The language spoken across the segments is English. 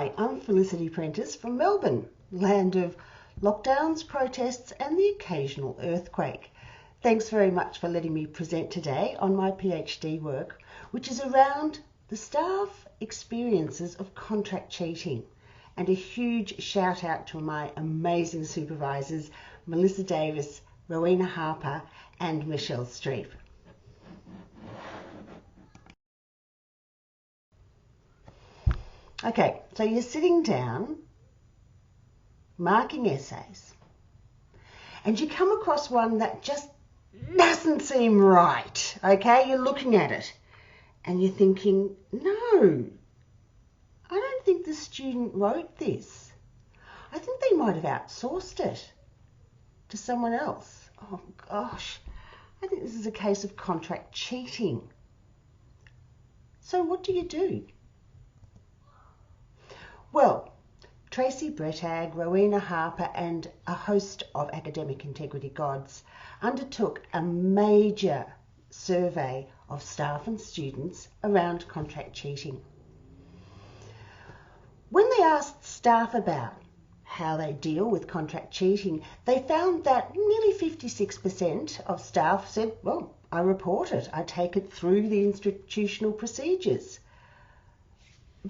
Hi, I'm Felicity Prentice from Melbourne, land of lockdowns, protests and the occasional earthquake. Thanks very much for letting me present today on my PhD work, which is around the staff experiences of contract cheating. And a huge shout out to my amazing supervisors, Melissa Davis, Rowena Harper and Michelle Streep. Okay, so you're sitting down, marking essays, and you come across one that just doesn't seem right, okay? You're looking at it and you're thinking, no, I don't think the student wrote this. I think they might have outsourced it to someone else. Oh gosh, I think this is a case of contract cheating. So what do you do? Well, Tracy Brettag, Rowena Harper and a host of academic integrity gods undertook a major survey of staff and students around contract cheating. When they asked staff about how they deal with contract cheating, they found that nearly 56% of staff said, well, I report it, I take it through the institutional procedures.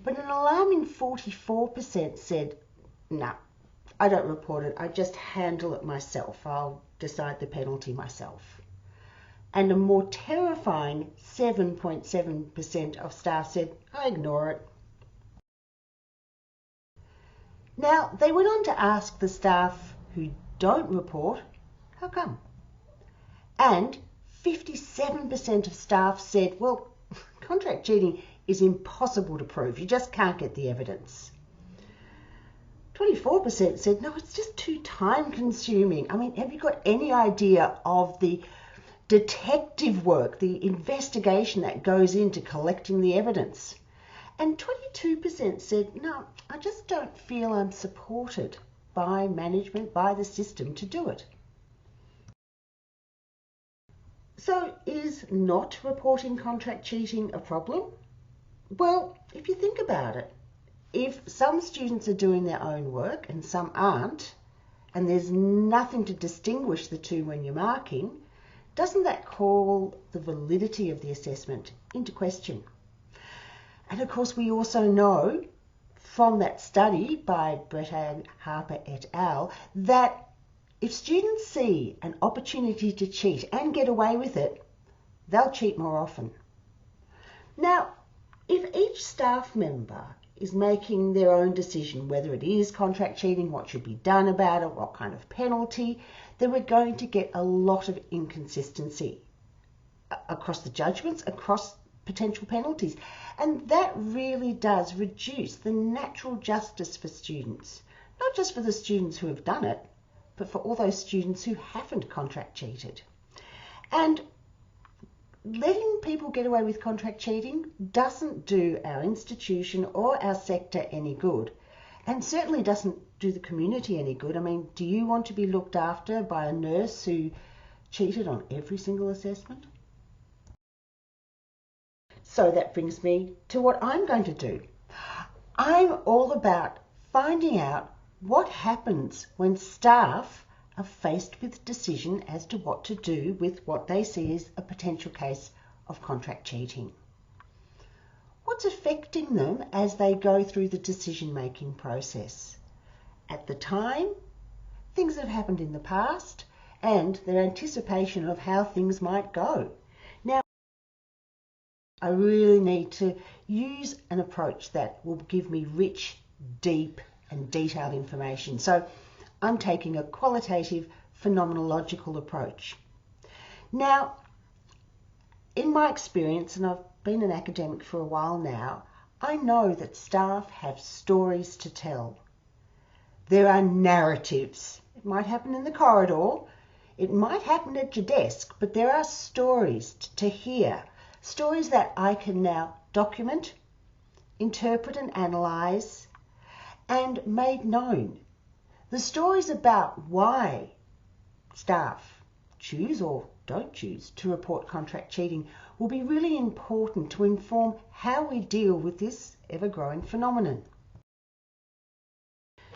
But an alarming 44% said, no, I don't report it, I just handle it myself, I'll decide the penalty myself. And a more terrifying 7.7% of staff said, I ignore it. Now, they went on to ask the staff who don't report, how come? And 57% of staff said, well, contract cheating is impossible to prove. You just can't get the evidence. 24% said, no, it's just too time consuming. I mean, have you got any idea of the detective work, the investigation that goes into collecting the evidence? And 22% said, no, I just don't feel I'm supported by management, by the system to do it. So is not reporting contract cheating a problem? Well, if you think about it, if some students are doing their own work and some aren't, and there's nothing to distinguish the two when you're marking, doesn't that call the validity of the assessment into question? And of course, we also know from that study by Brettag, Harper et al. That if students see an opportunity to cheat and get away with it, they'll cheat more often. Now, if each staff member is making their own decision, whether it is contract cheating, what should be done about it, what kind of penalty, then we're going to get a lot of inconsistency across the judgments, across potential penalties. And that really does reduce the natural justice for students, not just for the students who have done it, but for all those students who haven't contract cheated. And letting people get away with contract cheating doesn't do our institution or our sector any good, and certainly doesn't do the community any good. I mean, do you want to be looked after by a nurse who cheated on every single assessment? So that brings me to what I'm going to do. I'm all about finding out what happens when staff are faced with a decision as to what to do with what they see as a potential case of contract cheating. What's affecting them as they go through the decision-making process? At the time, things that have happened in the past, and their anticipation of how things might go. Now, I really need to use an approach that will give me rich, deep, and detailed information. So I'm taking a qualitative phenomenological approach. Now, in my experience, and I've been an academic for a while now, I know that staff have stories to tell. There are narratives. It might happen in the corridor, it might happen at your desk, but there are stories to hear, stories that I can now document, interpret and analyse, and make known. The stories about why staff choose or don't choose to report contract cheating will be really important to inform how we deal with this ever-growing phenomenon.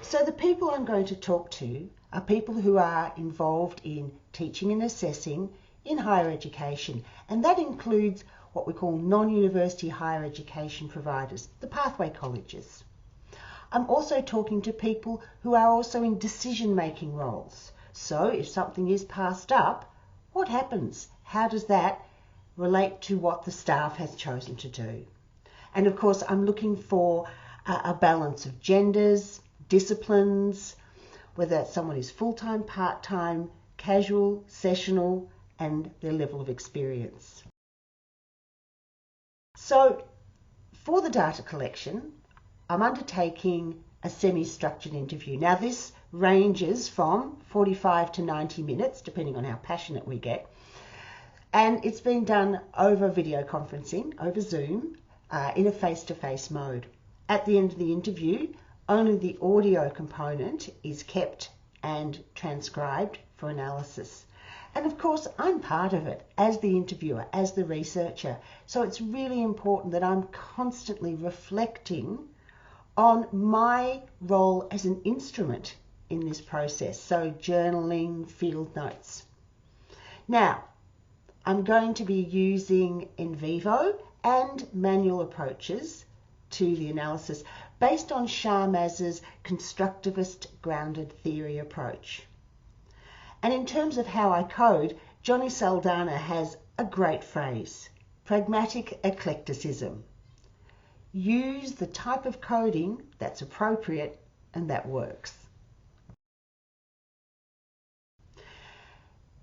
So the people I'm going to talk to are people who are involved in teaching and assessing in higher education, and that includes what we call non-university higher education providers, the pathway colleges. I'm also talking to people who are also in decision-making roles. So if something is passed up, what happens? How does that relate to what the staff has chosen to do? And of course, I'm looking for a balance of genders, disciplines, whether someone is full-time, part-time, casual, sessional, and their level of experience. So for the data collection, I'm undertaking a semi-structured interview. Now this ranges from 45 to 90 minutes, depending on how passionate we get. And it's been done over video conferencing, over Zoom, in a face-to-face mode. At the end of the interview, only the audio component is kept and transcribed for analysis. And of course, I'm part of it as the interviewer, as the researcher. So it's really important that I'm constantly reflecting on my role as an instrument in this process. So journaling, field notes. Now, I'm going to be using in vivo and manual approaches to the analysis based on Sharmaz's constructivist grounded theory approach. And in terms of how I code, Johnny Saldana has a great phrase, pragmatic eclecticism. Use the type of coding that's appropriate and that works.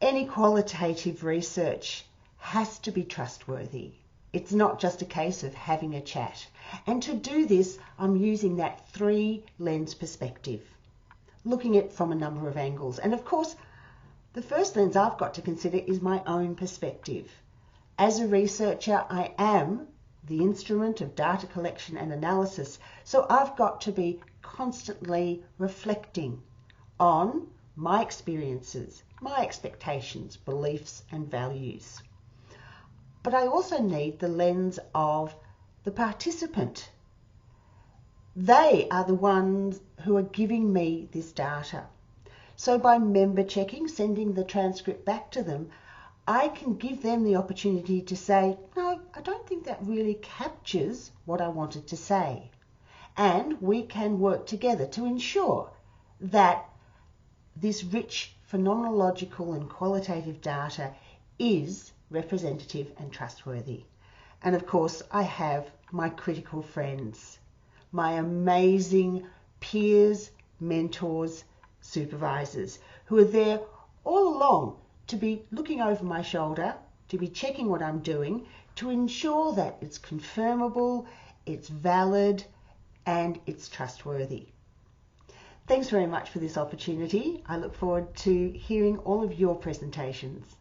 Any qualitative research has to be trustworthy. It's not just a case of having a chat. And to do this, I'm using that 3-lens perspective, looking at it from a number of angles. And of course, the first lens I've got to consider is my own perspective. As a researcher, I am the instrument of data collection and analysis, so I've got to be constantly reflecting on my experiences, my expectations, beliefs and values. But I also need the lens of the participant. They are the ones who are giving me this data. So by member checking, sending the transcript back to them, I can give them the opportunity to say, no, I don't think that really captures what I wanted to say. And we can work together to ensure that this rich phenomenological and qualitative data is representative and trustworthy. And of course, I have my critical friends, my amazing peers, mentors, supervisors, who are there all along to be looking over my shoulder, to be checking what I'm doing, to ensure that it's confirmable, it's valid, and it's trustworthy. Thanks very much for this opportunity. I look forward to hearing all of your presentations.